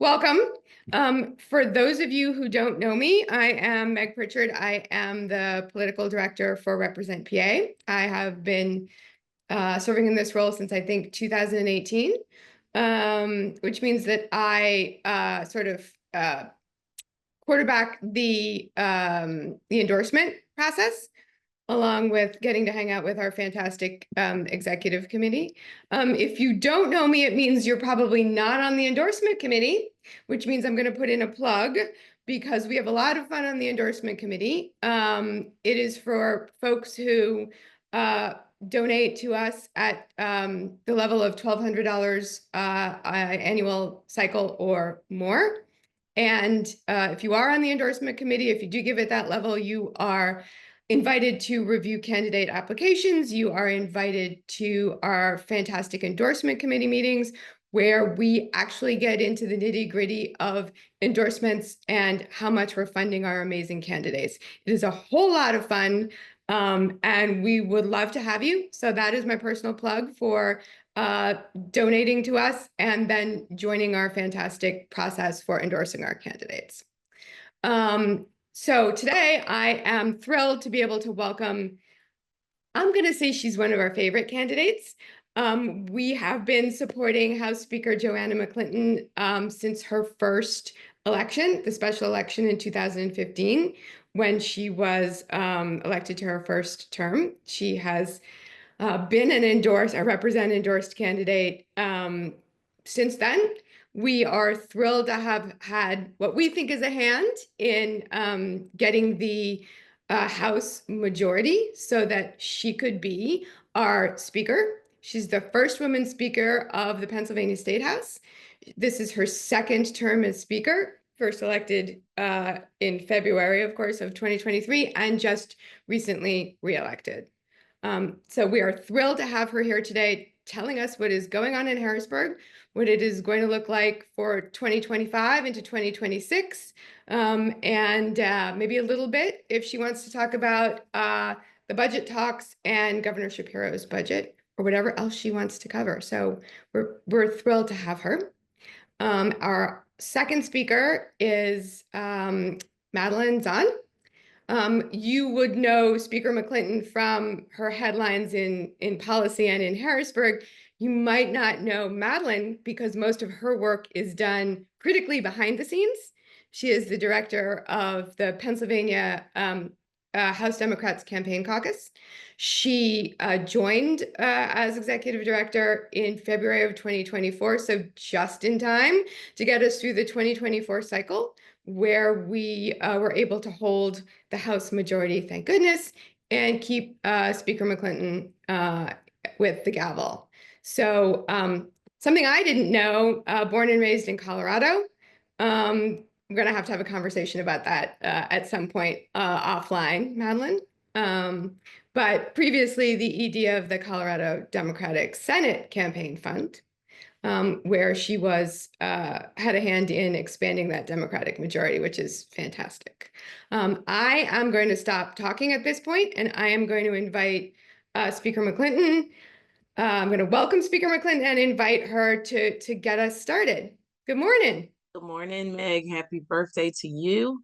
Welcome. For those of you who don't know me, I am Meg Pritchard. I am the political director for Represent PA. I have been serving in this role since I think 2018, which means that I sort of quarterback the endorsement process, along with getting to hang out with our fantastic executive committee. If you don't know me, it means you're probably not on the endorsement committee, which means I'm going to put in a plug because we have a lot of fun on the endorsement committee. It is for folks who donate to us at the level of $1,200 annual cycle or more. And if you are on the endorsement committee, if you do give it that level, you are invited to review candidate applications. You are invited to our fantastic endorsement committee meetings where we actually get into the nitty-gritty of endorsements and how much we're funding our amazing candidates. It is a whole lot of fun, and we would love to have you. So that is my personal plug for donating to us and then joining our fantastic process for endorsing our candidates. So today I am thrilled to be able to welcome, I'm going to say she's one of our favorite candidates. We have been supporting House Speaker Johanny McClinton since her first election, the special election in 2015, when she was elected to her first term. She has been a Represent endorsed candidate since then. We are thrilled to have had what we think is a hand in getting the House majority so that she could be our speaker. She's the first woman speaker of the Pennsylvania State House. This is her second term as speaker, first elected in February, of course, of 2023, and just recently reelected. So we are thrilled to have her here today telling us what is going on in Harrisburg, what it is going to look like for 2025 into 2026, and maybe a little bit if she wants to talk about the budget talks and Governor Shapiro's budget or whatever else she wants to cover. So we're thrilled to have her. Our second speaker is Madeline Zann. You would know Speaker McClinton from her headlines in policy and in Harrisburg. You might not know Madeline because most of her work is done critically behind the scenes. She is the director of the Pennsylvania House Democrats Campaign Caucus. She joined as executive director in February of 2024, so just in time to get us through the 2024 cycle, where we were able to hold the House majority, thank goodness, and keep Speaker McClinton with the gavel. So something I didn't know, born and raised in Colorado. I'm going to have a conversation about that at some point offline, Madeline. But previously the ED of the Colorado Democratic Senate Campaign Fund, where she was had a hand in expanding that Democratic majority, which is fantastic. I am going to stop talking at this point, and I am going to invite Speaker McClinton. I'm going to welcome Speaker McClinton and invite her to get us started. Good morning. Good morning, Meg. Happy birthday to you.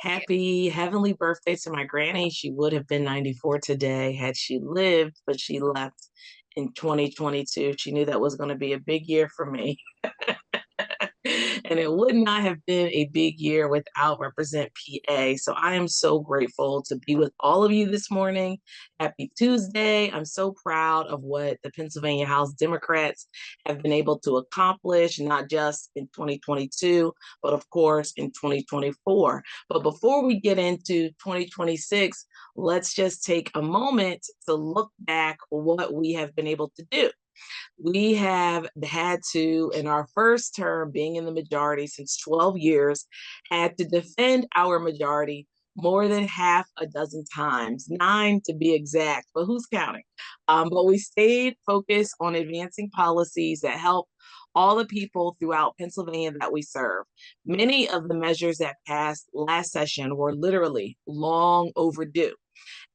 Happy heavenly birthday to my granny. She would have been 94 today had she lived, but she left in 2022. She knew that was going to be a big year for me. And it would not have been a big year without Represent PA. So I am so grateful to be with all of you this morning. Happy Tuesday. I'm so proud of what the Pennsylvania House Democrats have been able to accomplish, not just in 2022, but of course in 2024. But before we get into 2026, let's just take a moment to look back what we have been able to do. We have had to, in our first term, being in the majority since 12 years, had to defend our majority more than half a dozen times, 9 to be exact, but who's counting? But we stayed focused on advancing policies that help all the people throughout Pennsylvania that we serve. Many of the measures that passed last session were literally long overdue.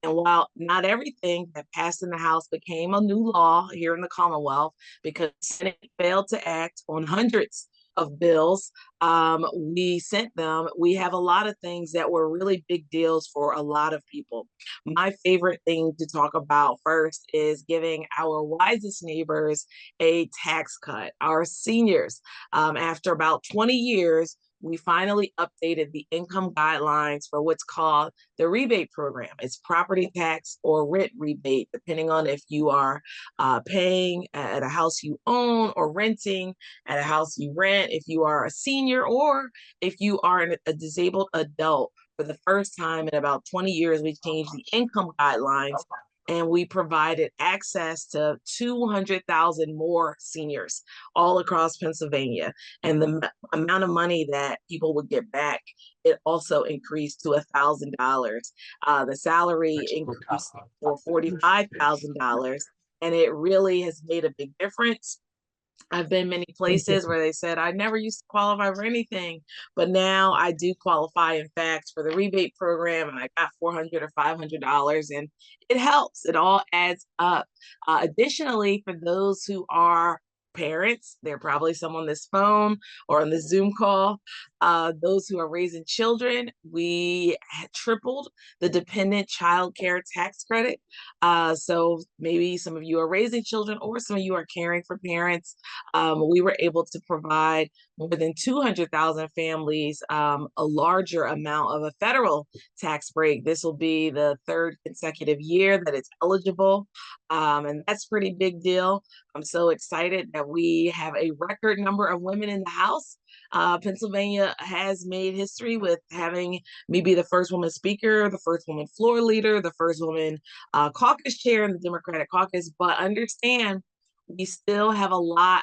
And while not everything that passed in the House became a new law here in the Commonwealth, because the Senate failed to act on hundreds of bills. We sent them. We have a lot of things that were really big deals for a lot of people. My favorite thing to talk about first is giving our wisest neighbors a tax cut. Our seniors, after about 20 years, we finally updated the income guidelines for what's called the rebate program. It's property tax or rent rebate, depending on if you are paying at a house you own or renting at a house you rent, if you are a senior or if you are a disabled adult. For the first time in about 20 years, we changed the income guidelines and we provided access to 200,000 more seniors all across Pennsylvania. And the amount of money that people would get back, it also increased to $1,000. The salary increased for $45,000, and it really has made a big difference. I've been many places where they said I never used to qualify for anything, but now I do qualify, in fact, for the rebate program, and I got $400 or $500, and it helps. It all adds up. Additionally, for those who are parents, they're probably some on this phone or on this Zoom call. Those who are raising children, we tripled the dependent child care tax credit. So maybe some of you are raising children or some of you are caring for parents. We were able to provide more than 200,000 families a larger amount of a federal tax break. This will be the third consecutive year that it's eligible, and that's a pretty big deal. I'm so excited that we have a record number of women in the House. Pennsylvania has made history with having me be the first woman speaker, the first woman floor leader, the first woman caucus chair in the Democratic caucus, but understand we still have a lot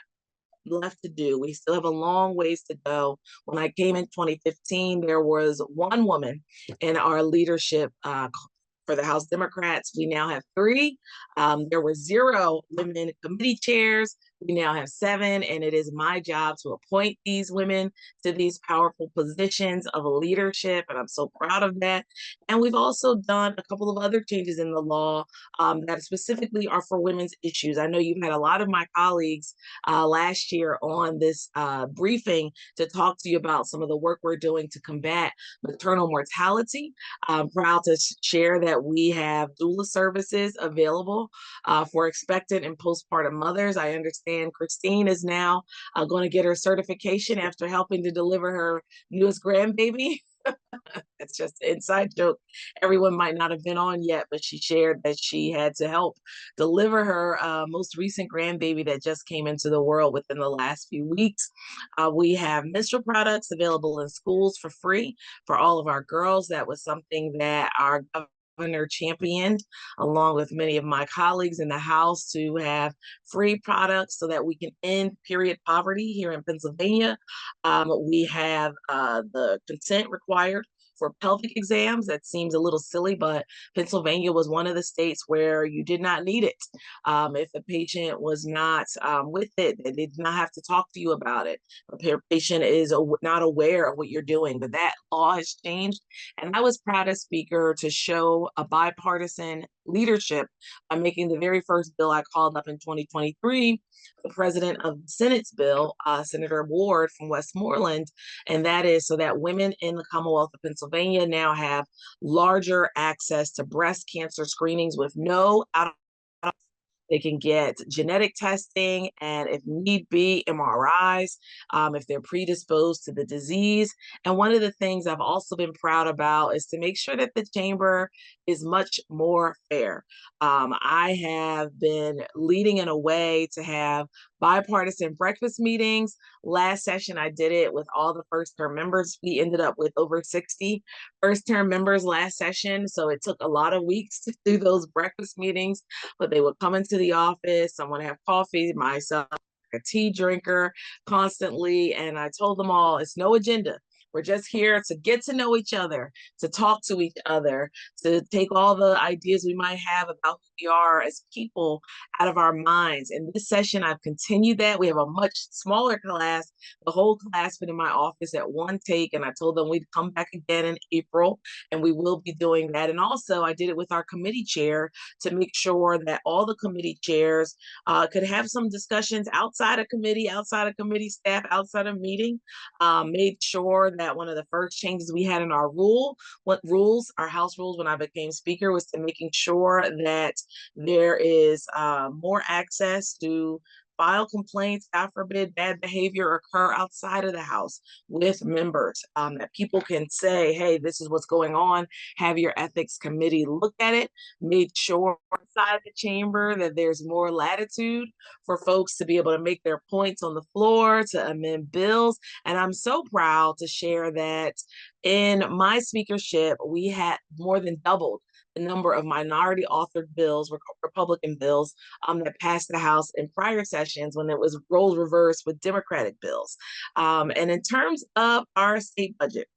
left to do. We still have a long ways to go. When I came in 2015, there was one woman in our leadership for the House Democrats. We now have 3. There were 0 women committee chairs. We now have 7, and it is my job to appoint these women to these powerful positions of leadership, and I'm so proud of that. And we've also done a couple of other changes in the law that specifically are for women's issues. I know you've had a lot of my colleagues last year on this briefing to talk to you about some of the work we're doing to combat maternal mortality. I'm proud to share that we have doula services available for expectant and postpartum mothers. I understand Christine is now going to get her certification after helping to deliver her newest grandbaby. That's just an inside joke. Everyone might not have been on yet, but she shared that she had to help deliver her most recent grandbaby that just came into the world within the last few weeks. We have menstrual products available in schools for free for all of our girls. That was something that our governor championed, along with many of my colleagues in the House, to have free products so that we can end period poverty here in Pennsylvania. We have the consent required for pelvic exams. That seems a little silly, but Pennsylvania was one of the states where you did not need it. If the patient was not with it, they did not have to talk to you about it. The patient is not aware of what you're doing, but that law has changed. And I was proud as speaker to show a bipartisan leadership by making the very first bill I called up in 2023, the president of the Senate's bill, Senator Ward from Westmoreland, and that is so that women in the Commonwealth of Pennsylvania now have larger access to breast cancer screenings with no out. They can get genetic testing and, if need be, MRIs if they're predisposed to the disease. And one of the things I've also been proud about is to make sure that the chamber is much more fair. I have been leading in a way to have bipartisan breakfast meetings. Last session, I did it with all the first-term members. We ended up with over 60 first-term members last session, so it took a lot of weeks to do those breakfast meetings, but they would come into the office, someone have coffee, myself, a tea drinker constantly, and I told them all, it's no agenda. We're just here to get to know each other, to talk to each other, to take all the ideas we might have about who we are as people out of our minds. In this session, I've continued that. We have a much smaller class. The whole class been in my office at one take, and I told them we'd come back again in April, and we will be doing that. And also, I did it with our committee chair to make sure that all the committee chairs could have some discussions outside of committee staff, outside of meeting. Made sure that one of the first changes we had in our our house rules when I became speaker, was to making sure that there is more access to file complaints, God forbid bad behavior occur outside of the house with members, that people can say, hey, this is what's going on. Have your ethics committee look at it. Made sure inside the chamber that there's more latitude for folks to be able to make their points on the floor, to amend bills. And I'm so proud to share that in my speakership, we had more than doubled the number of minority authored bills, Republican bills, that passed the House in prior sessions when it was roles reversed with Democratic bills. And in terms of our state budget,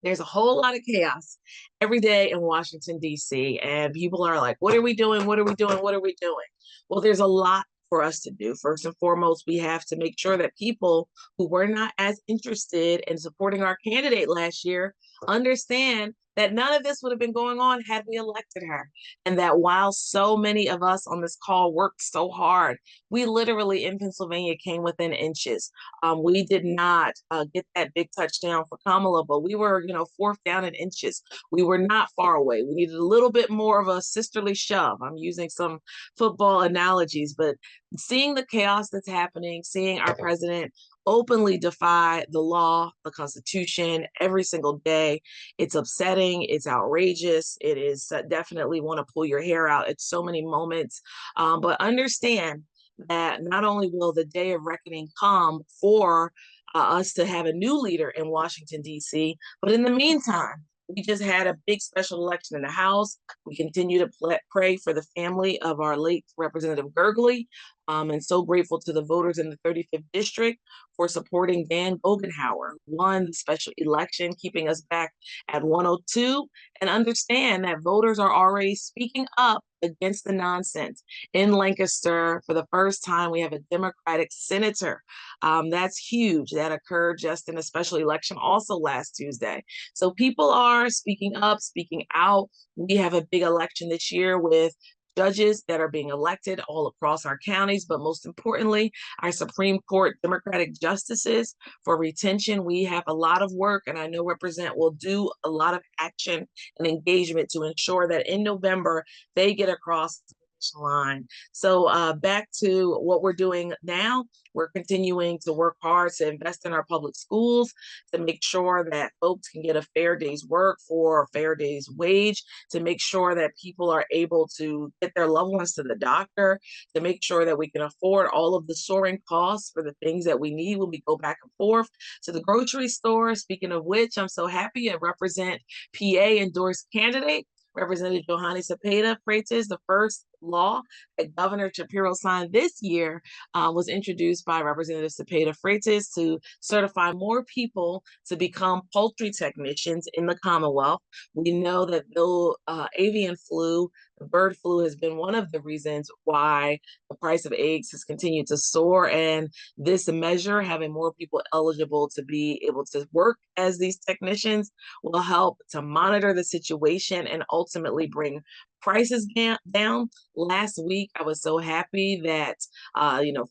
there's a whole lot of chaos every day in Washington, D.C. And people are like, what are we doing? What are we doing? What are we doing? Well, there's a lot for us to do. First and foremost, we have to make sure that people who were not as interested in supporting our candidate last year understand that none of this would have been going on had we elected her. And that while so many of us on this call worked so hard, we literally in Pennsylvania came within inches. We did not get that big touchdown for Kamala, but we were, fourth down in inches. We were not far away. We needed a little bit more of a sisterly shove. I'm using some football analogies, but seeing the chaos that's happening, seeing our president openly defy the law, the Constitution every single day, it's upsetting, it's outrageous, it is definitely want to pull your hair out at so many moments. But understand that not only will the day of reckoning come for us to have a new leader in Washington, D.C., but in the meantime, we just had a big special election in the House. We continue to pray for the family of our late Representative Gergely, and so grateful to the voters in the 35th District for supporting Dan Gogenhauer, won the special election, keeping us back at 102. And understand that voters are already speaking up against the nonsense. In Lancaster, for the first time, we have a Democratic senator. That's huge. That occurred just in a special election also last Tuesday. So people are speaking up, speaking out. We have a big election this year with judges that are being elected all across our counties, but most importantly, our Supreme Court Democratic justices for retention. We have a lot of work, and I know Represent will do a lot of action and engagement to ensure that in November, they get across the line. So back to what we're doing now. We're continuing to work hard to invest in our public schools, to make sure that folks can get a fair day's work for a fair day's wage, to make sure that people are able to get their loved ones to the doctor, to make sure that we can afford all of the soaring costs for the things that we need when we go back and forth to the grocery store. Speaking of which, I'm so happy to Represent PA-endorsed candidate, Representative Johanny Cepeda-Freytiz. The first law that Governor Shapiro signed this year was introduced by Representative Cepeda-Freytiz to certify more people to become poultry technicians in the Commonwealth. We know that the avian flu, the bird flu, has been one of the reasons why the price of eggs has continued to soar. And this measure, having more people eligible to be able to work as these technicians, will help to monitor the situation and ultimately bring prices down. Last week, I was so happy that,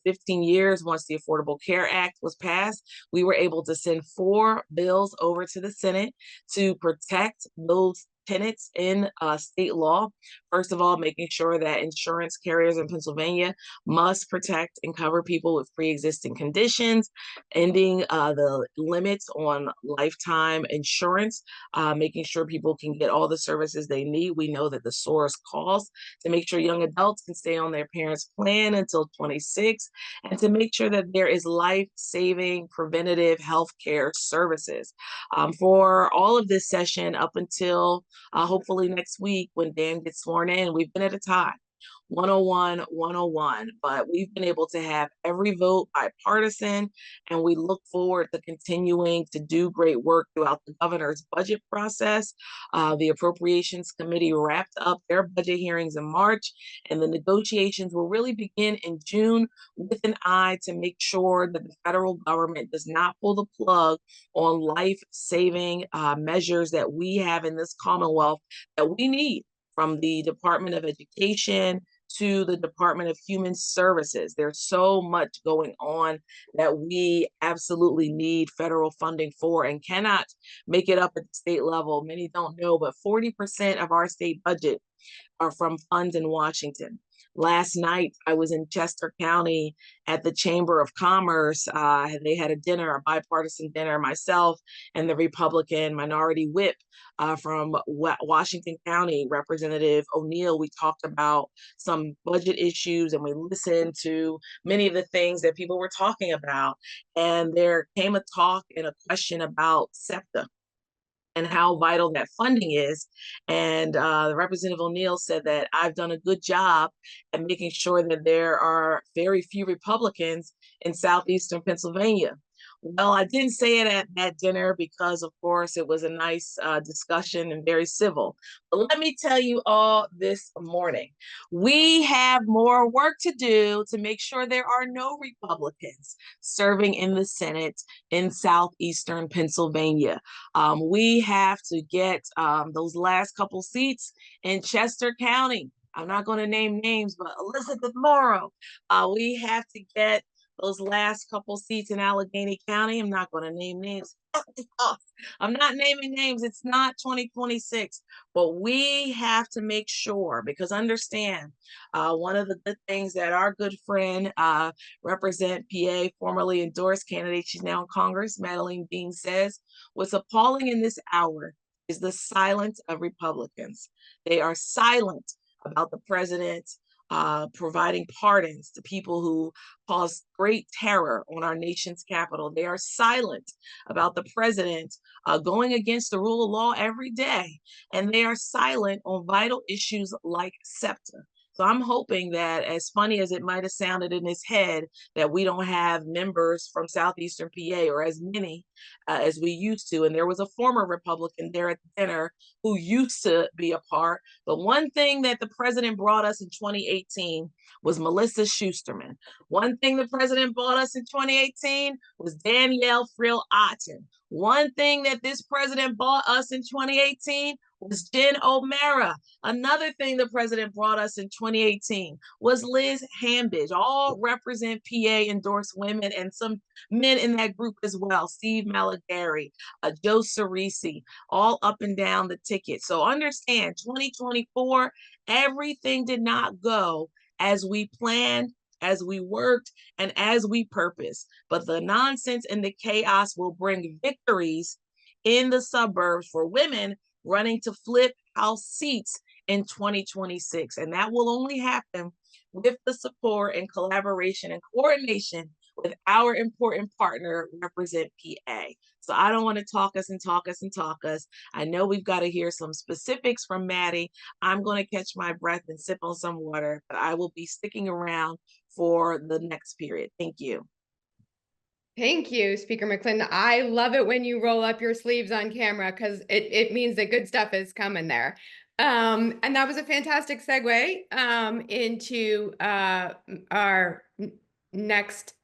15 years once the Affordable Care Act was passed, we were able to send 4 bills over to the Senate to protect those tenants in state law. First of all, making sure that insurance carriers in Pennsylvania must protect and cover people with pre-existing conditions, ending the limits on lifetime insurance, making sure people can get all the services they need. We know that the source costs, to make sure young adults can stay on their parents' plan until 26, and to make sure that there is life-saving preventative health care services. For all of this session up until hopefully next week when Dan gets sworn in, we've been at a tie. 101, 101. But we've been able to have every vote bipartisan, and we look forward to continuing to do great work throughout the governor's budget process. The Appropriations Committee wrapped up their budget hearings in March, and the negotiations will really begin in June with an eye to make sure that the federal government does not pull the plug on life-saving measures that we have in this Commonwealth that we need, from the Department of Education to the Department of Human Services. There's so much going on that we absolutely need federal funding for and cannot make it up at the state level. Many don't know, but 40% of our state budget are from funds in Washington. Last night, I was in Chester County at the Chamber of Commerce. They had a dinner, a bipartisan dinner, myself and the Republican minority whip from Washington County, Representative O'Neill. We talked about some budget issues and we listened to many of the things that people were talking about. And there came a talk and a question about SEPTA and how vital that funding is. And Representative O'Neill said that I've done a good job at making sure that there are very few Republicans in Southeastern Pennsylvania. Well, I didn't say it at that dinner because, of course, it was a nice discussion and very civil. But let me tell you all this morning, we have more work to do to make sure there are no Republicans serving in the Senate in Southeastern Pennsylvania. We have to get those last couple seats in Chester County. I'm not going to name names, but Elizabeth Morrow. We have to get those last couple seats in Allegheny County. I'm not going to name names. I'm not naming names. It's not 2026, but we have to make sure, because understand, one of the good things that our good friend, Represent PA, formerly endorsed candidate, she's now in Congress, Madeline Zann, says, what's appalling in this hour is the silence of Republicans. They are silent about the president providing pardons to people who caused great terror on our nation's capital. They are silent about the president going against the rule of law every day. And they are silent on vital issues like SEPTA. So I'm hoping that, as funny as it might have sounded in his head, that we don't have members from Southeastern PA, or as many as we used to. And there was a former Republican there at the dinner who used to be a part. But one thing that the president brought us in 2018 was Melissa Schusterman. One thing the president brought us in 2018 was Danielle Friel-Otten. One thing that this president brought us in 2018 was Jen O'Mara. Another thing the president brought us in 2018 was Liz Hambidge. All Represent PA-endorsed women, and some men in that group as well. Steve Malagari, Joe Cerisi, all up and down the ticket. So understand, 2024, everything did not go as we planned, as we worked, and as we purposed. But the nonsense and the chaos will bring victories in the suburbs for women running to flip House seats in 2026. And that will only happen with the support and collaboration and coordination with our important partner, Represent PA. So I don't want to talk us and talk us and talk us. I know we've got to hear some specifics from Maddie. I'm going to catch my breath and sip on some water, but I will be sticking around for the next period. Thank you. Thank you, Speaker McClinton. I love it when you roll up your sleeves on camera, because it means that good stuff is coming there. And that was a fantastic segue into our next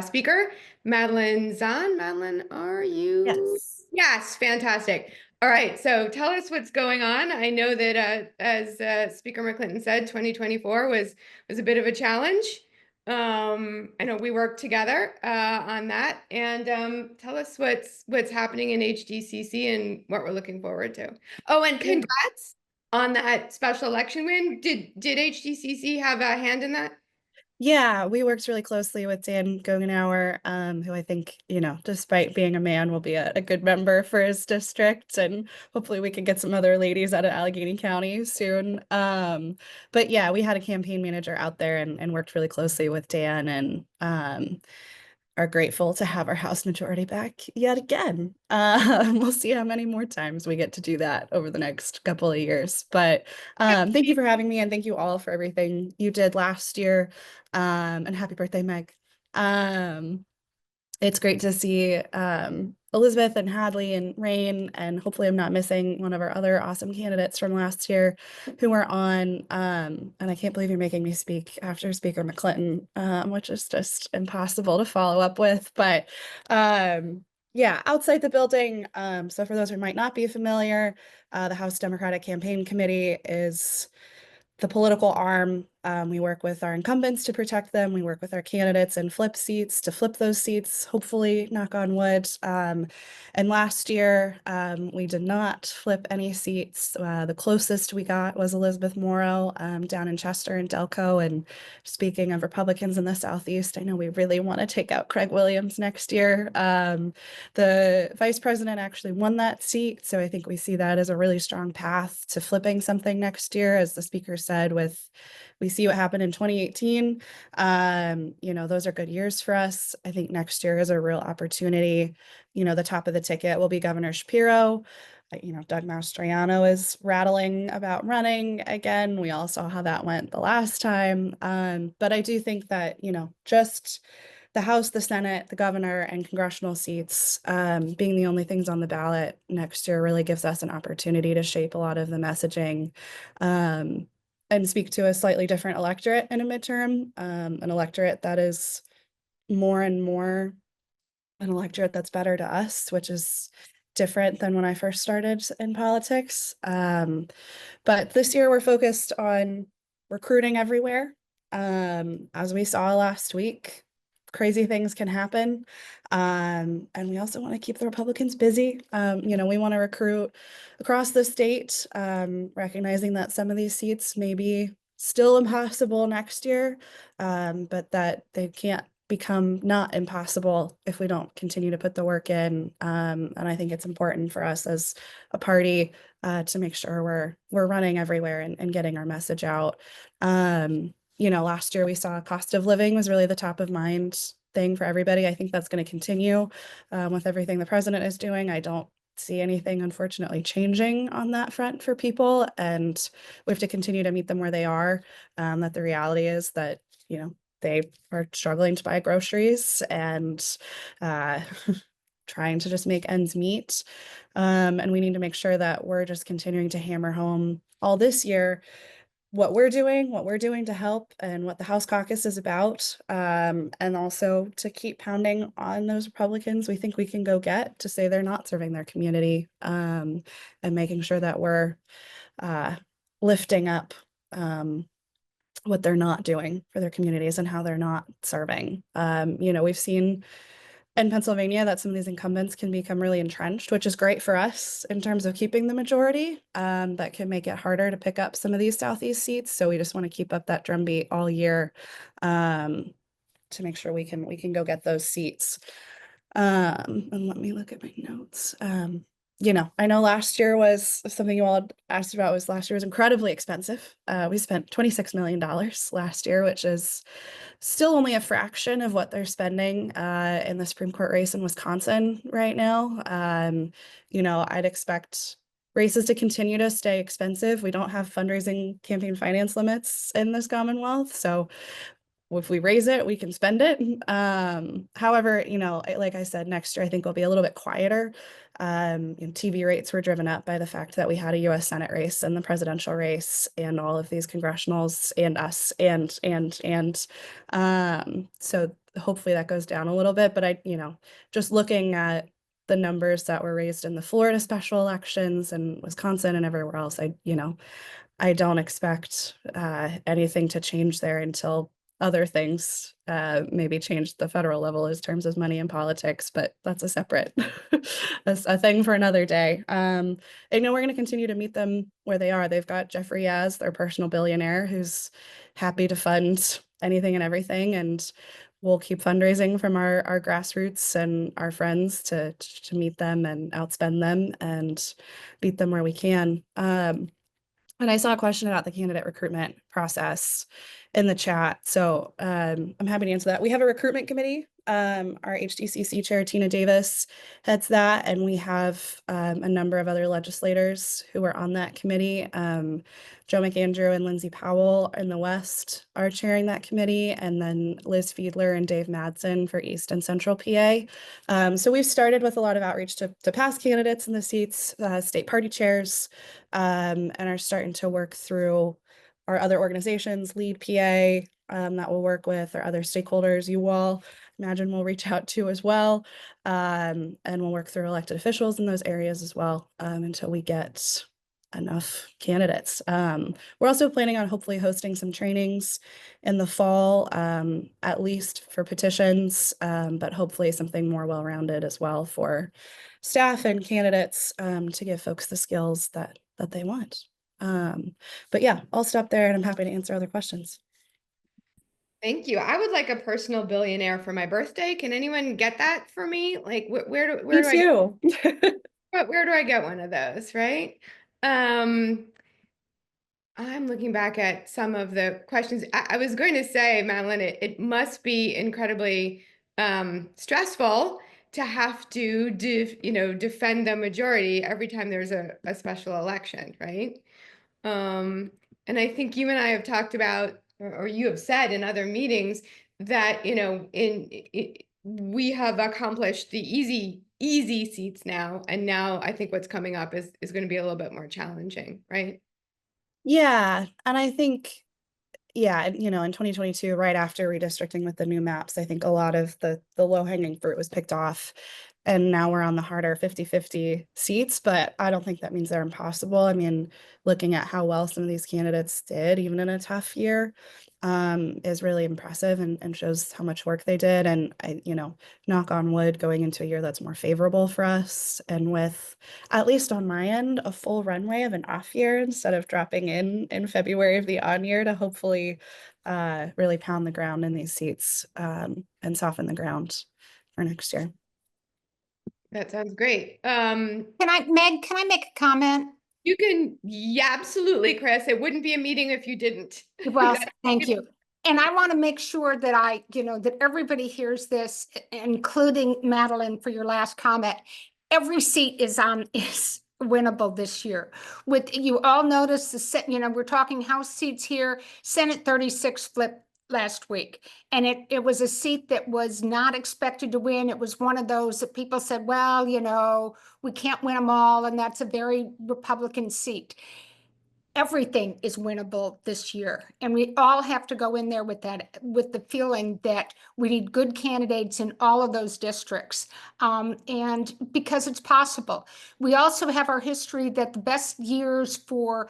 speaker, Madeline Zann. Madeline, are you? Yes. Yes, fantastic. All right, so tell us what's going on. I know that as Speaker McClinton said, 2024 was a bit of a challenge. I know we worked together on that, and tell us what's happening in HDCC and what we're looking forward to. Oh, and congrats on that special election win. Did HDCC have a hand in that? Yeah, we worked really closely with Dan Gogenauer, who I think, despite being a man, will be a good member for his district, and hopefully we can get some other ladies out of Allegheny County soon. But yeah, we had a campaign manager out there and worked really closely with Dan, and are grateful to have our House majority back yet again. We'll see how many more times we get to do that over the next couple of years. But thank you for having me, and thank you all for everything you did last year. And happy birthday, Meg. It's great to see Elizabeth and Hadley and Rain, and hopefully I'm not missing one of our other awesome candidates from last year who are on. And I can't believe you're making me speak after Speaker McClinton, which is just impossible to follow up with. But yeah, outside the building. So for those who might not be familiar, the House Democratic Campaign Committee is the political arm. We work with our incumbents to protect them. We work with our candidates and flip seats to flip those seats, hopefully, knock on wood. And last year, we did not flip any seats. The closest we got was Elizabeth Morrow down in Chester and Delco. And speaking of Republicans in the Southeast, I know we really want to take out Craig Williams next year. The vice president actually won that seat. So I think we see that as a really strong path to flipping something next year, as the speaker said, we see what happened in 2018. Those are good years for us. I think next year is a real opportunity. The top of the ticket will be Governor Shapiro. Doug Mastriano is rattling about running again. We all saw how that went the last time. But I do think that, just the House, the Senate, the governor, and congressional seats being the only things on the ballot next year really gives us an opportunity to shape a lot of the messaging and speak to a slightly different electorate in a midterm, an electorate that is more and more an electorate that's better to us, which is different than when I first started in politics. But this year we're focused on recruiting everywhere. As we saw last week, crazy things can happen. And we also want to keep the Republicans busy. We want to recruit across the state, recognizing that some of these seats may be still impossible next year, but that they can't become not impossible if we don't continue to put the work in. And I think it's important for us as a party to make sure we're running everywhere and getting our message out. Last year we saw cost of living was really the top of mind thing for everybody. I think that's going to continue with everything the president is doing. I don't see anything, unfortunately, changing on that front for people, and we have to continue to meet them where they are. That the reality is that, they are struggling to buy groceries and trying to just make ends meet. And we need to make sure that we're just continuing to hammer home all this year what we're doing to help, and what the House caucus is about, and also to keep pounding on those Republicans we think we can go get to say they're not serving their community, and making sure that we're lifting up what they're not doing for their communities and how they're not serving. We've seen in Pennsylvania that some of these incumbents can become really entrenched, which is great for us in terms of keeping the majority. That can make it harder to pick up some of these Southeast seats. So we just want to keep up that drumbeat all year to make sure we can go get those seats. And let me look at my notes. I know last year was something you all asked about. Last year was incredibly expensive. We spent $26 million last year, which is still only a fraction of what they're spending in the Supreme Court race in Wisconsin right now. I'd expect races to continue to stay expensive. We don't have fundraising campaign finance limits in this Commonwealth, so if we raise it, we can spend it. However, like I said, next year I think will be a little bit quieter. TV rates were driven up by the fact that we had a U.S. Senate race and the presidential race and all of these congressionals and us and so hopefully that goes down a little bit. But just looking at the numbers that were raised in the Florida special elections and Wisconsin and everywhere else, I don't expect anything to change there until other things maybe change the federal level in terms of money and politics, but that's a separate that's a thing for another day. We're going to continue to meet them where they are. They've got Jeffrey Yaz, their personal billionaire, who's happy to fund anything and everything, and we'll keep fundraising from our grassroots and our friends to meet them and outspend them and beat them where we can. And I saw a question about the candidate recruitment process in the chat. So I'm happy to answer that. We have a recruitment committee Our HDCC chair, Tina Davis, heads that, and we have a number of other legislators who are on that committee. Joe McAndrew and Lindsay Powell in the West are chairing that committee, and then Liz Fiedler and Dave Madsen for East and Central PA. So we've started with a lot of outreach to past candidates in the seats, state party chairs, and are starting to work through our other organizations, Lead PA, that we'll work with, or other stakeholders you all imagine we'll reach out to as well. And we'll work through elected officials in those areas as well, until we get enough candidates. We're also planning on hopefully hosting some trainings in the fall, at least for petitions, but hopefully something more well-rounded as well for staff and candidates, to give folks the skills that they want. But yeah, I'll stop there and I'm happy to answer other questions. Thank you. I would like a personal billionaire for my birthday. Can anyone get that for me? Like where do I where do I get one of those, right? I'm looking back at some of the questions. I was going to say, Madeline, it must be incredibly stressful to have to defend the majority every time there's a special election, right? And I think you and I have talked about, or you have said in other meetings that, we have accomplished the easy seats now. And now I think what's coming up is going to be a little bit more challenging, right? Yeah. And I think, yeah, in 2022, right after redistricting with the new maps, I think a lot of the low-hanging fruit was picked off. And now we're on the harder 50-50 seats, but I don't think that means they're impossible. I mean, looking at how well some of these candidates did, even in a tough year, is really impressive and shows how much work they did. And I, knock on wood, going into a year that's more favorable for us, and with, at least on my end, a full runway of an off year instead of dropping in February of the on year to hopefully really pound the ground in these seats, and soften the ground for next year. That sounds great. Meg, can I make a comment? You can, yeah, absolutely, Chris. It wouldn't be a meeting if you didn't. Well, thank you. And I want to make sure that that everybody hears this, including Madeline, for your last comment. Every seat is winnable this year. With, you all notice we're talking House seats here, Senate 36 flipped last week, and it was a seat that was not expected to win. It was one of those that people said, well, we can't win them all, and that's a very Republican seat. Everything is winnable this year, and we all have to go in there with the feeling that we need good candidates in all of those districts, and because it's possible. We also have our history that the best years for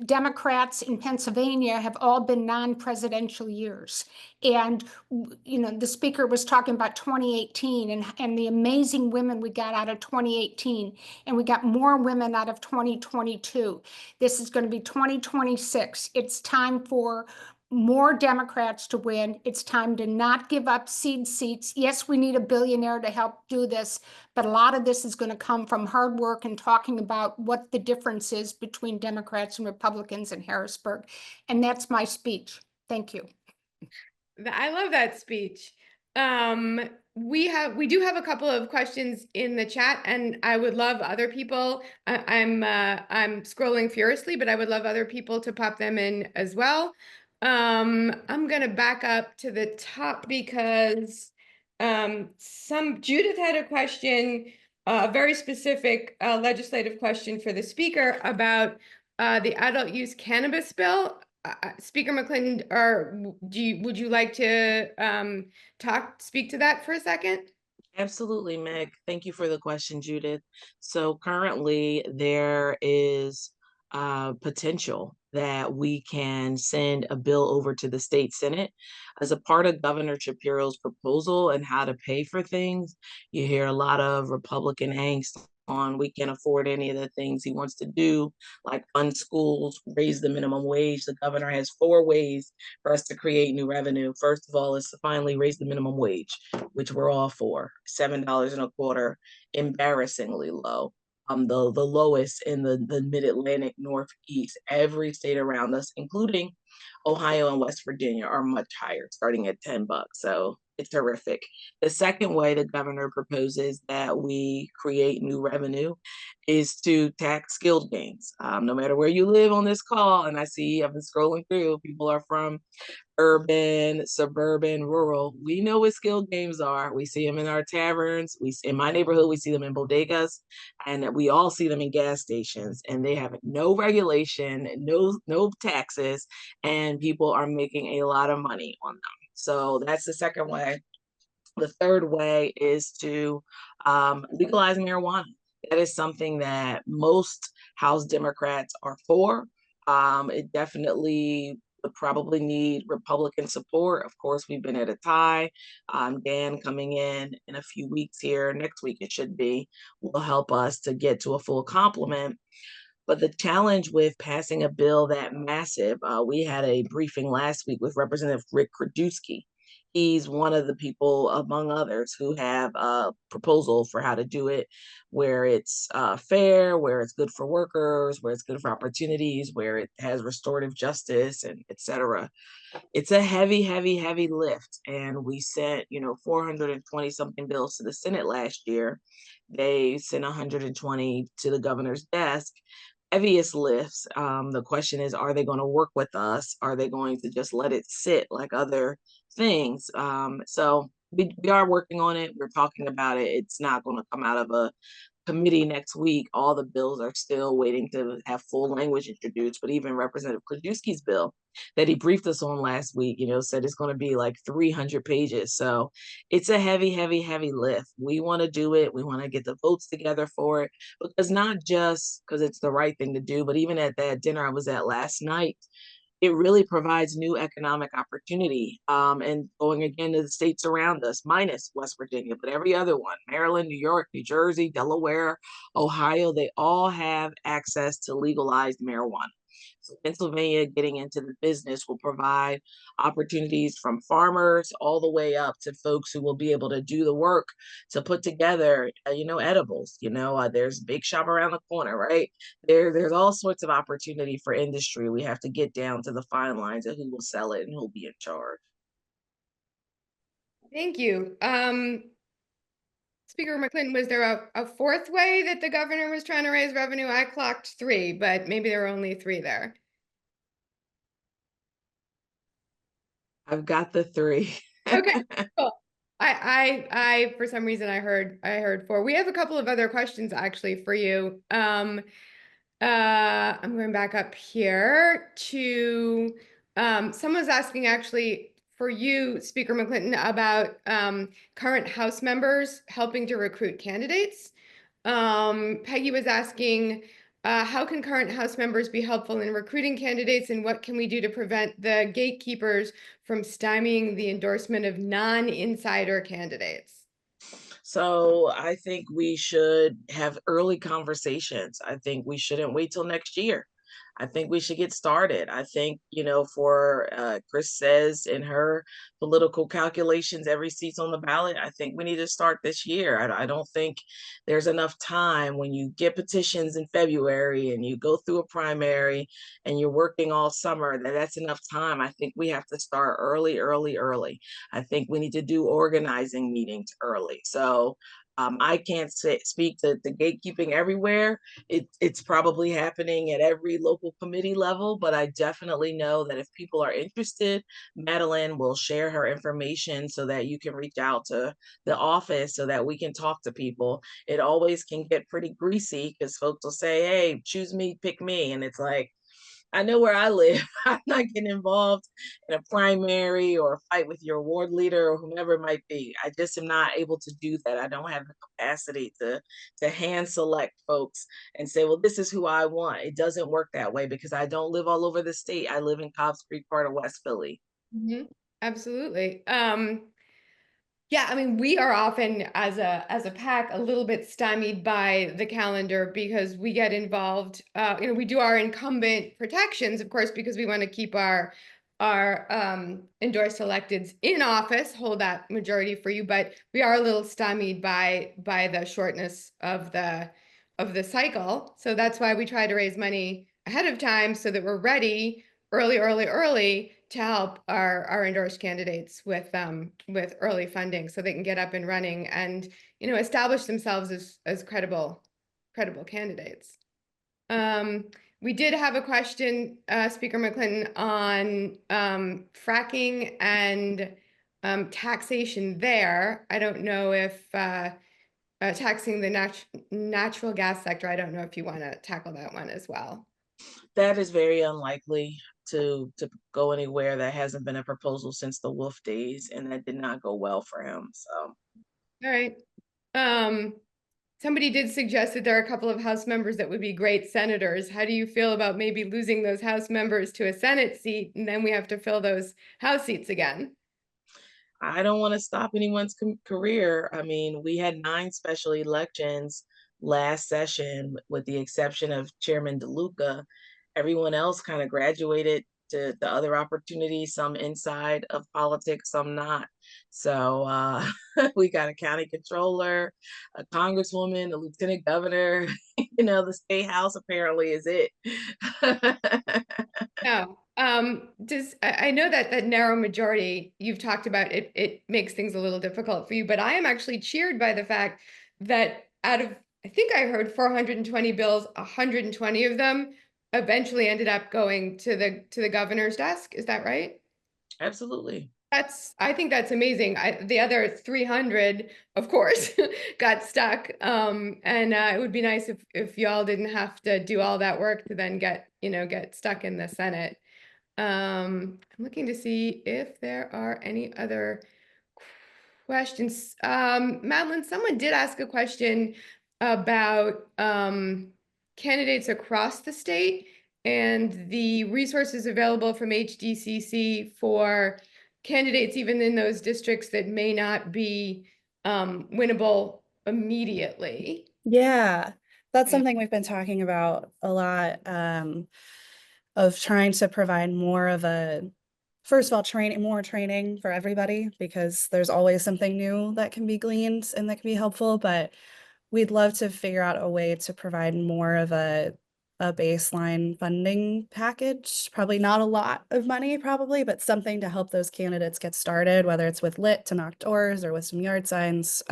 Democrats in Pennsylvania have all been non-presidential years. And, the speaker was talking about 2018 and the amazing women we got out of 2018, and we got more women out of 2022. This is going to be 2026. It's time for more Democrats to win. It's time to not give up seed seats. Yes, we need a billionaire to help do this, but a lot of this is going to come from hard work and talking about what the difference is between Democrats and Republicans in Harrisburg. And that's my speech. Thank you. I love that speech. We do have a couple of questions in the chat, and I would love other people. I'm scrolling furiously, but I would love other people to pop them in as well. I'm gonna back up to the top because Judith had a question, a very specific legislative question for the speaker about the adult use cannabis bill. Speaker McClinton, would you like to speak to that for a second? Absolutely, Meg. Thank you for the question, Judith. So currently there is potential that we can send a bill over to the state Senate as a part of Governor Shapiro's proposal and how to pay for things. You hear a lot of Republican angst on we can't afford any of the things he wants to do, like fund schools, raise the minimum wage. The governor has 4 ways for us to create new revenue. First of all, is to finally raise the minimum wage, which we're all for, $7.25, embarrassingly low. The lowest in the mid-Atlantic Northeast. Every state around us, including Ohio and West Virginia, are much higher, starting at $10. So it's horrific. The second way the governor proposes that we create new revenue is to tax skilled games. No matter where you live on this call, and I see I've been scrolling through, people are from urban, suburban, rural. We know what skilled games are. We see them in our taverns. In my neighborhood, we see them in bodegas, and we all see them in gas stations. And they have no regulation, no taxes, and people are making a lot of money on them. So that's the second way. The third way is to legalize marijuana. That is something that most House Democrats are for. It definitely would probably need Republican support. Of course, we've been at a tie. Dan coming in a few weeks here, next week it should be, will help us to get to a full complement. But the challenge with passing a bill that massive, we had a briefing last week with Representative Rick Krajewski. He's one of the people, among others, who have a proposal for how to do it, where it's fair, where it's good for workers, where it's good for opportunities, where it has restorative justice, and et cetera. It's a heavy, heavy, heavy lift. And we sent, 420 something bills to the Senate last year. They sent 120 to the governor's desk. Heaviest lifts. The question is, are they going to work with us? Are they going to just let it sit like other things? So we are working on it. We're talking about it. It's not going to come out of a committee next week. All the bills are still waiting to have full language introduced, but even Representative Krajewski's bill that he briefed us on last week, said it's going to be like 300 pages. So it's a heavy, heavy, heavy lift. We want to do it. We want to get the votes together for it, because not just because it's the right thing to do, but even at that dinner I was at last night, it really provides new economic opportunity. And going again to the states around us, minus West Virginia, but every other one, Maryland, New York, New Jersey, Delaware, Ohio, they all have access to legalized marijuana. So Pennsylvania getting into the business will provide opportunities from farmers all the way up to folks who will be able to do the work to put together, edibles. There's a big shop around the corner, right? There's all sorts of opportunity for industry. We have to get down to the fine lines of who will sell it and who'll be in charge. Thank you. Speaker McClinton, was there a fourth way that the governor was trying to raise revenue? I clocked 3, but maybe there were only 3 there. I've got the 3. Okay, cool. I for some reason I heard 4. We have a couple of other questions actually for you. I'm going back up here to someone's asking actually for you, Speaker McClinton, about current House members helping to recruit candidates. Peggy was asking, how can current House members be helpful in recruiting candidates, and what can we do to prevent the gatekeepers from stymieing the endorsement of non-insider candidates? So I think we should have early conversations. I think we shouldn't wait till next year. I think we should get started. I think, for Chris says in her political calculations, every seat's on the ballot. I think we need to start this year. I don't think there's enough time when you get petitions in February and you go through a primary and you're working all summer, that's enough time. I think we have to start early, early, early. I think we need to do organizing meetings early. So I can't speak to the gatekeeping everywhere. It's probably happening at every local committee level, but I definitely know that if people are interested, Madeline will share her information so that you can reach out to the office so that we can talk to people. It always can get pretty greasy because folks will say, hey, choose me, pick me. And it's like, I know where I live. I'm not getting involved in a primary or a fight with your ward leader or whomever it might be. I just am not able to do that. I don't have the capacity to hand select folks and say, well, this is who I want. It doesn't work that way because I don't live all over the state. I live in Cobbs Creek, part of West Philly. Mm-hmm. Absolutely. Yeah, I mean, we are often as a PAC a little bit stymied by the calendar because we get involved. We do our incumbent protections, of course, because we want to keep our endorsed electeds in office, hold that majority for you. But we are a little stymied by the shortness of the cycle. So that's why we try to raise money ahead of time so that we're ready early help our endorsed candidates with early funding so they can get up and running and, you know, establish themselves as credible candidates. We did have a question, Speaker McClinton, on fracking and taxation there. I don't know if taxing the natural gas sector, I don't know if you want to tackle that one as well. That is very unlikely to go anywhere. That hasn't been a proposal since the Wolf days, and that did not go well for him. So, all right. Somebody did suggest that there are a couple of House members that would be great senators. How do you feel about maybe losing those House members to a Senate seat, and then we have to fill those House seats again? I don't want to stop anyone's career. I mean, we had 9 special elections last session, with the exception of Chairman DeLuca. Everyone else kind of graduated to the other opportunities, some inside of politics, some not. So we got a county controller, a congresswoman, a lieutenant governor, you know, the state house apparently is it. No. I know that narrow majority you've talked about, it makes things a little difficult for you, but I am actually cheered by the fact that out of, I think I heard 420 bills, 120 of them eventually ended up going to the governor's desk. Is that right? Absolutely. I think that's amazing. The other 300, of course, got stuck. And it would be nice if y'all didn't have to do all that work to then get stuck in the Senate. I'm looking to see if there are any other questions. Madeline, someone did ask a question about candidates across the state and the resources available from HDCC for candidates even in those districts that may not be winnable immediately. Yeah, that's Yeah. something we've been talking about a lot, of trying to provide more of a, first of all, more training for everybody, because there's always something new that can be gleaned and that can be helpful, but we'd love to figure out a way to provide more of a baseline funding package. Probably not a lot of money, probably, but something to help those candidates get started, whether it's with lit to knock doors or with some yard signs,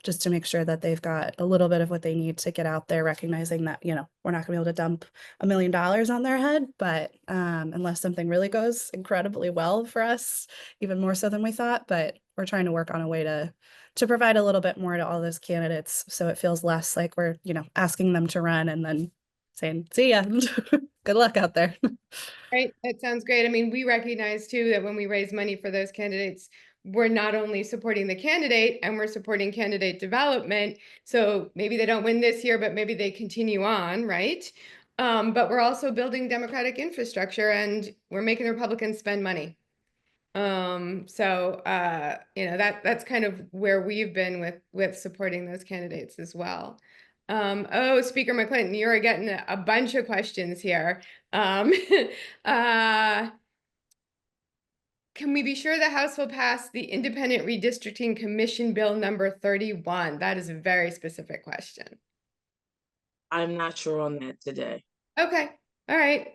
just to make sure that they've got a little bit of what they need to get out there, recognizing that, you know, we're not gonna be able to dump $1 million on their head, but unless something really goes incredibly well for us, even more so than we thought, but we're trying to work on a way to provide a little bit more to all those candidates, so it feels less like we're, you know, asking them to run and then saying, see ya, good luck out there. Right, that sounds great. I mean, we recognize too that when we raise money for those candidates, we're not only supporting the candidate and we're supporting candidate development. So maybe they don't win this year, but maybe they continue on, right? But we're also building democratic infrastructure and we're making the Republicans spend money. You know, that's kind of where we've been with supporting those candidates as well. Oh, Speaker McClinton, you're getting a bunch of questions here. Can we be sure the House will pass the Independent Redistricting Commission Bill number 31? That is a very specific question. I'm not sure on that today. Okay, all right.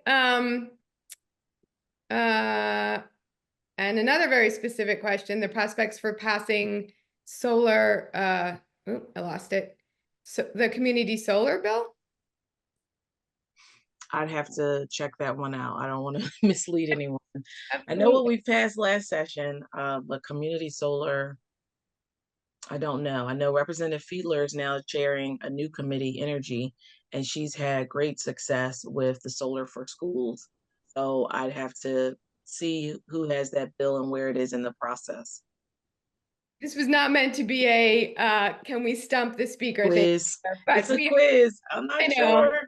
And another very specific question, the prospects for passing solar, I lost it. So the community solar bill? I'd have to check that one out. I don't want to mislead anyone. I know Absolutely. what we passed last session, but community solar, I don't know. I know Representative Fiedler is now chairing a new committee, Energy, and she's had great success with the solar for schools. So I'd have to see who has that bill and where it is in the process. This was not meant to be a can we stump the speaker thing, Quiz. but It's a quiz. I'm I not know, sure.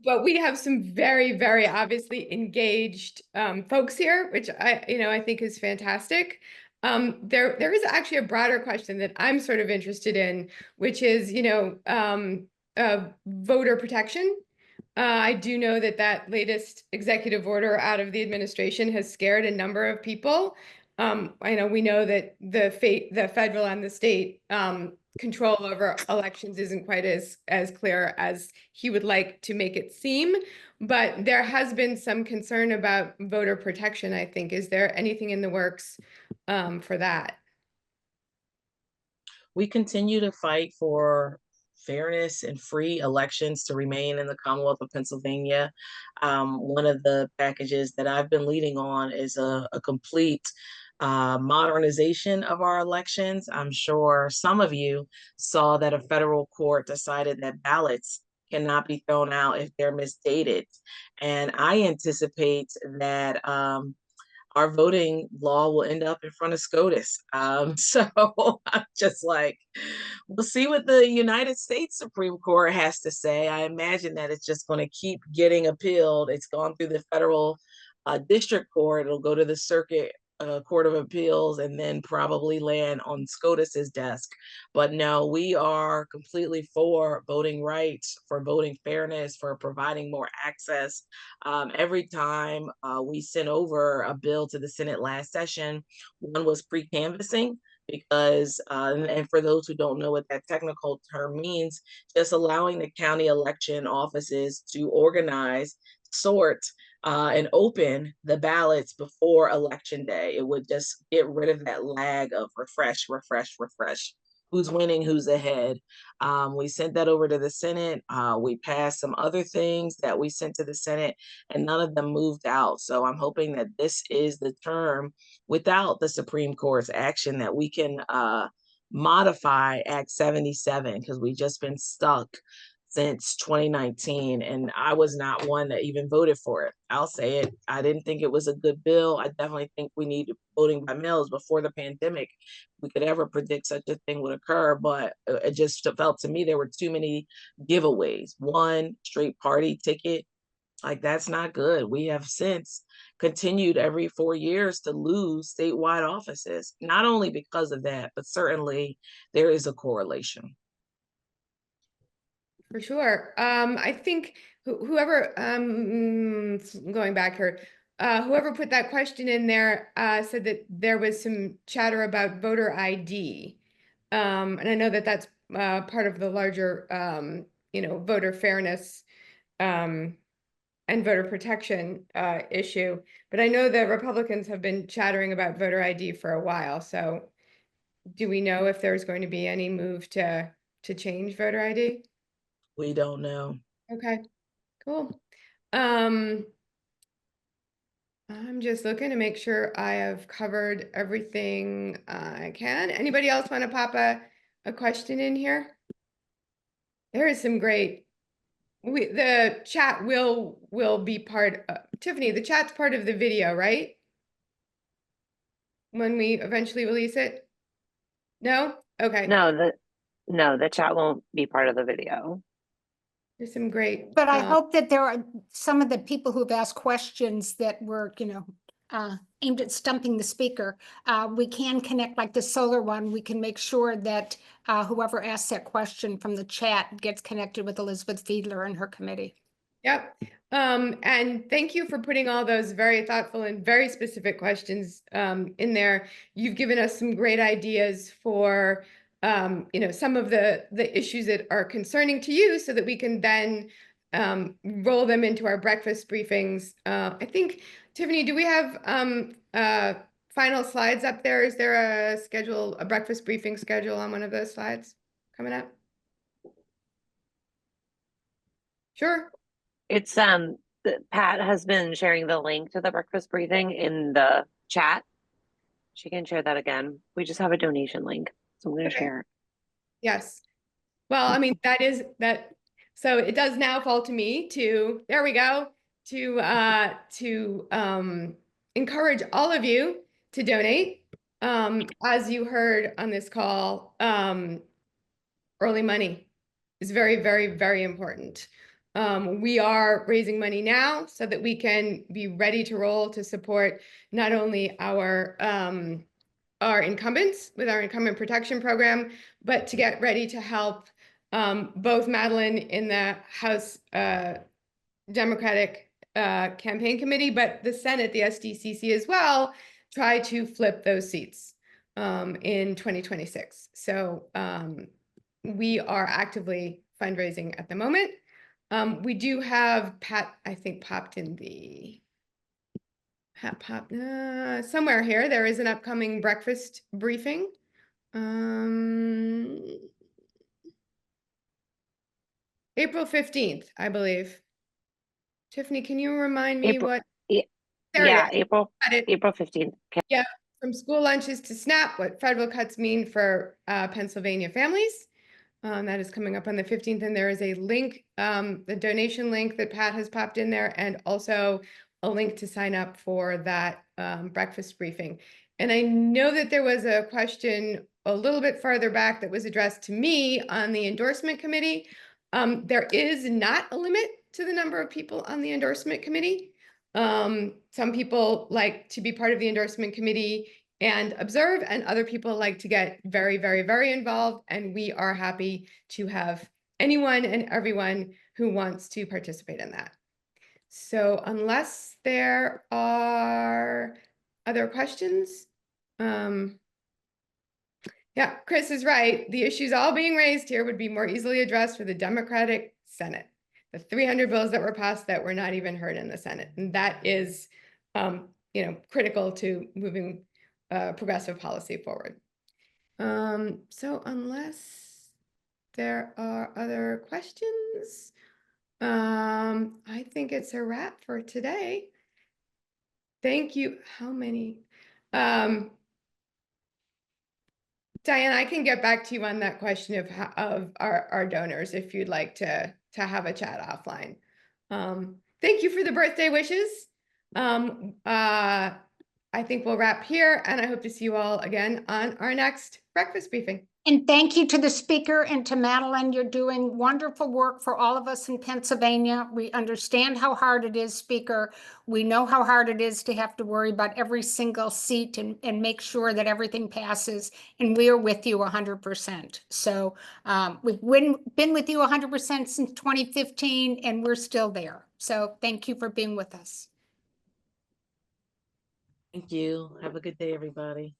but we have some very, very obviously engaged folks here, which I think is fantastic. There is actually a broader question that I'm sort of interested in, which is, voter protection. I do know that latest executive order out of the administration has scared a number of people. I know we know that the federal and the state control over elections isn't quite as clear as he would like to make it seem, but there has been some concern about voter protection, I think. Is there anything in the works for that? We continue to fight for fairness and free elections to remain in the Commonwealth of Pennsylvania. One of the packages that I've been leading on is a complete modernization of our elections. I'm sure some of you saw that a federal court decided that ballots cannot be thrown out if they're misdated. And I anticipate that our voting law will end up in front of SCOTUS. So I'm just like, we'll see what the United States Supreme Court has to say. I imagine that it's just going to keep getting appealed. It's gone through the federal district court. It'll go to the circuit Court of Appeals and then probably land on SCOTUS's desk. But no, we are completely for voting rights, for voting fairness, for providing more access. Every time we sent over a bill to the Senate last session, one was pre-canvassing, because, and for those who don't know what that technical term means, just allowing the county election offices to organize, sort, and open the ballots before election day. It would just get rid of that lag of refresh, who's winning, who's ahead. We sent that over to the Senate. We passed some other things that we sent to the Senate, and none of them moved out. So I'm hoping that this is the term, without the Supreme Court's action, that we can modify Act 77, because we've just been stuck since 2019, and I was not one that even voted for it. I'll say it. I didn't think it was a good bill. I definitely think we need voting by mails. Before the pandemic, we could ever predict such a thing would occur, but it just felt to me there were too many giveaways. One straight party ticket, like, that's not good. We have since continued every 4 years to lose statewide offices, not only because of that, but certainly there is a correlation. For sure. I think whoever, going back here, whoever put that question in there said that there was some chatter about voter ID. And I know that that's part of the larger, voter fairness and voter protection issue. But I know the Republicans have been chattering about voter ID for a while. So do we know if there's going to be any move to change voter ID? We don't know. Okay, cool. I'm just looking to make sure I have covered everything I can. Anybody else want to pop a question in here? There is some great, the chat will be part of, Tiffany, the chat's part of the video, right? When we eventually release it? No? Okay. No, the chat won't be part of the video. There's some great. But I hope that there are some of the people who've asked questions that were, aimed at stumping the speaker. We can connect, like the solar one. We can make sure that whoever asks that question from the chat gets connected with Elizabeth Fiedler and her committee. Yep. And thank you for putting all those very thoughtful and very specific questions in there. You've given us some great ideas for some of the issues that are concerning to you, so that we can then roll them into our breakfast briefings. I think, Tiffany, do we have final slides up there? Is there a breakfast briefing schedule on one of those slides coming up? Sure. It's Pat has been sharing the link to the breakfast briefing in the chat. She can share that again. We just have a donation link, so I'm going to share it. Yes. Well, I mean, so it does now fall to me to, there we go, to encourage all of you to donate. As you heard on this call, early money is very, very, very important. We are raising money now so that we can be ready to roll to support not only our incumbents with our incumbent protection program, but to get ready to help both Madeline in the House Democratic Campaign Committee, but the Senate, the HDCC as well, try to flip those seats in 2026. So we are actively fundraising at the moment. We do have Pat, I think, popped in the somewhere here. There is an upcoming breakfast briefing. April 15th, I believe. Tiffany, can you remind me April- what? Yeah, There it yeah, is. April Got it. 15th. Okay. Yeah, from school lunches to SNAP, what federal cuts mean for Pennsylvania families. That is coming up on the 15th, and there is a link, the donation link that Pat has popped in there, and also a link to sign up for that breakfast briefing. And I know that there was a question a little bit farther back that was addressed to me on the endorsement committee. There is not a limit to the number of people on the endorsement committee. Some people like to be part of the endorsement committee and observe, and other people like to get very, very, very involved. And we are happy to have anyone and everyone who wants to participate in that. So unless there are other questions, yeah, Chris is right. The issues all being raised here would be more easily addressed for the Democratic Senate. The 300 bills that were passed that were not even heard in the Senate. And that is, critical to moving progressive policy forward. So unless there are other questions, I think it's a wrap for today. Thank you. How many? Diane, I can get back to you on that question of our donors if you'd like to have a chat offline. Thank you for the birthday wishes. I think we'll wrap here, and I hope to see you all again on our next breakfast briefing. And thank you to the speaker and to Madeline. You're doing wonderful work for all of us in Pennsylvania. We understand how hard it is, Speaker. We know how hard it is to have to worry about every single seat and make sure that everything passes. And we are with you 100%. So we've been with you 100% since 2015, and we're still there. So thank you for being with us. Thank you. Have a good day, everybody.